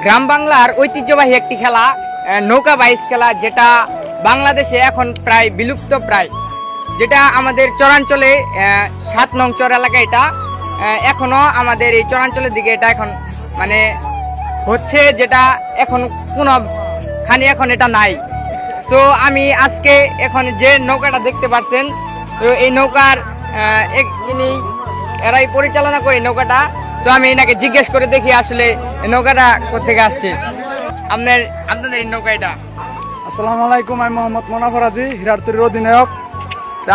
গ্রাম বাংলার ঐতিহ্যবাহী একটি খেলা নৌকা বাইচ খেলা, যেটা বাংলাদেশে এখন প্রায় বিলুপ্ত প্রায়, যেটা আমাদের চরাঞ্চলে 7 নং চর এলাকা। এটা এখনো আমাদের এই চরাঞ্চলের দিকে এটা এখন মানে হচ্ছে, যেটা এখন কোনো খানি এখন এটা নাই। সো আমি আজকে এখন যে নৌকাটা দেখতে পাচ্ছেন, তো এই নৌকার এরাই পরিচালনা করে নৌকাটা। তো আমি এনাকে জিজ্ঞেস করে দেখি আসলে নৌকাটা কোথেকে আসছে। আপনাদের এই নৌকা এটা? আসসালামু আলাইকুম, আমি মোহাম্মদ মোনাফর হাজি, হিরারতরীর অধিনায়ক।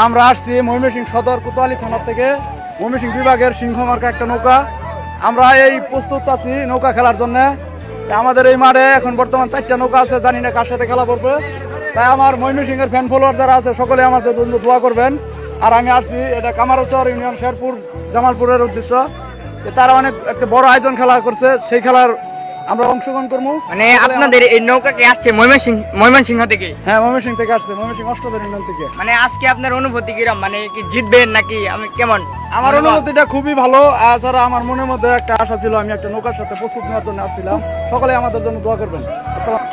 আমরা আসছি ময়মনসিংহ সদর কোতোয়ালি থানা থেকে, ময়মনসিংহ বিভাগের সিংহমার্কা একটা নৌকা। আমরা এই প্রস্তুত আছি নৌকা খেলার জন্য। আমাদের এই মাঠে এখন বর্তমান 4টা নৌকা আছে, জানি না কার সাথে খেলা পড়বে। তাই আমার ময়মনসিংহের ফ্যান ফলোয়ার যারা আছে সকলে আমাদের জন্য দোয়া করবেন। আর আমি আসছি এটা কামারচর ইউনিয়ন শেরপুর জামালপুরের উদ্দেশ্য। তারা অনেক একটা বড় আয়োজন খেলা করছে, সেই খেলার আমরা অংশগ্রহণ করবো। মানে আপনাদের এই নৌকা কি আসছে ময়মনসিংহ থেকে? হ্যাঁ, ময়মনসিংহ থেকে আসছে, ময়মনসিংহ অষ্টদর ইউনিয়ন থেকে। মানে আজকে আপনার অনুভূতি কিরকম, মানে কি জিতবেন নাকি কেমন? আমার অনুভূতিটা খুবই ভালো। এছাড়া আমার মনের মধ্যে একটা আশা ছিল, আমি একটা নৌকার সাথে প্রস্তুত নেওয়ার জন্য আসছিলাম। সকলে আমাদের জন্য দোয়া করবেন।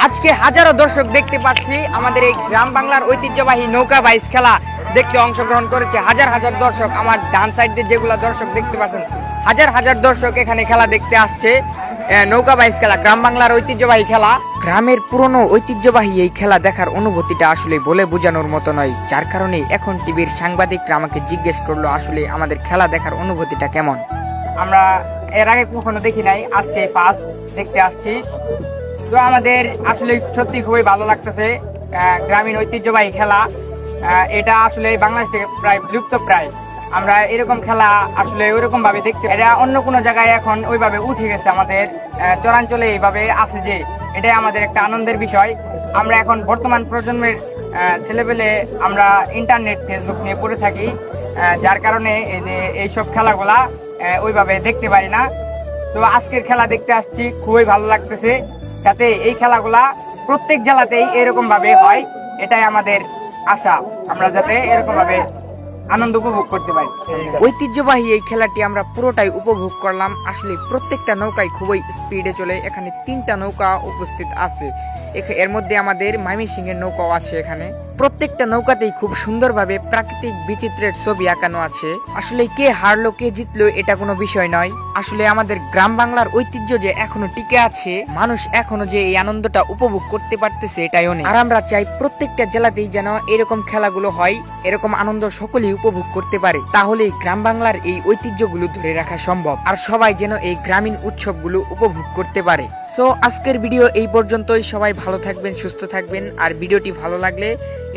আজকে হাজারো দর্শক দেখতে পাচ্ছি আমাদের এই গ্রাম বাংলার ঐতিহ্যবাহী নৌকা বাইচ খেলা দেখতে অংশগ্রহণ করেছে হাজার হাজার দর্শক। আমার ডান সাইডে যেগুলা দর্শক দেখতে পাচ্ছেন, হাজার হাজার দর্শক এখানে খেলা দেখতে আসছে। নৌকা বাইচ খেলা, গ্রাম বাংলার ঐতিহ্যবাহী খেলা। গ্রামের পুরনো ঐতিহ্যবাহী এই খেলা দেখার অনুভূতিটা আসলে বলে বোঝানোর মতো নয়, যার কারণে এখন টিভির সাংবাদিকরা আমাকে জিজ্ঞেস করলো আসলে আমাদের খেলা দেখার অনুভূতিটা কেমন। আমরা এর আগে কখনো দেখি নাই, আজকে ফার্স্ট দেখতে আসছি। তো আমাদের আসলে সত্যি খুবই ভালো লাগতেছে। গ্রামীণ ঐতিহ্যবাহী খেলা, এটা আসলে বাংলাদেশ থেকে প্রায় বিলুপ্ত প্রায়। আমরা এরকম খেলা আসলে ওইরকম ভাবে দেখতে, এটা অন্য কোনো জায়গায় এখন ওইভাবে উঠে গেছে, আমাদের চরাঞ্চলে এইভাবে আছে, যে এটাই আমাদের একটা আনন্দের বিষয়। আমরা এখন বর্তমান প্রজন্মের ছেলেপেলে আমরা ইন্টারনেট ফেসবুক নিয়ে পড়ে থাকি, যার কারণে এই যে এইসব খেলাগুলা ওইভাবে দেখতে পারি না। তো আজকের খেলা দেখতে আসছি, খুবই ভালো লাগতেছে। যাতে এই খেলাগুলা প্রত্যেক জেলাতেই এরকম ভাবে হয়, এটাই আমাদের আশা, আমরা যাতে এরকম ভাবে আনন্দ উপভোগ করতে পারি। ঐতিহ্যবাহী এই খেলাটি আমরা পুরোটাই উপভোগ করলাম। আসলে প্রত্যেকটা নৌকায় খুবই স্পিডে চলে। এখানে 3টা নৌকা উপস্থিত আছে, এর মধ্যে আমাদের ময়মনসিংহের নৌকাও আছে। এখানে প্রত্যেকটা নৌকাতেই খুব সুন্দরভাবে প্রাকৃতিক বিচিত্রের ছবি আঁকানো আছে। আসলে কে হারলো কে জিতলো এটা কোনো বিষয় নয়, আসলে আমাদের গ্রাম বাংলার ঐতিহ্য যে এখনো টিকে আছে, মানুষ এখনো যে এই আনন্দটা উপভোগ করতে পারতেছে, এটাই অনেক। আর আমরা চাই প্রত্যেকটা জেলাতেই যেন এরকম খেলাগুলো হয়, এরকম আনন্দ সকলেই উপভোগ করতে পারে, তাহলেই গ্রাম বাংলার এই ঐতিহ্যগুলো ধরে রাখা সম্ভব, আর সবাই যেন এই গ্রামীণ উৎসবগুলো উপভোগ করতে পারে। সো আজকের ভিডিও এই পর্যন্তই। সবাই ভালো থাকবেন, সুস্থ থাকবেন। আর ভিডিওটি ভালো লাগলে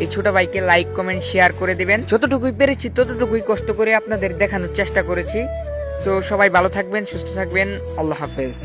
এই ছোট ভাইকে লাইক কমেন্ট শেয়ার করে দিবেন। যতটুকুই পেরেছি ততটুকুই কষ্ট করে আপনাদের দেখানোর চেষ্টা করেছি। সো সবাই ভালো থাকবেন, সুস্থ থাকবেন। আল্লাহ হাফেজ।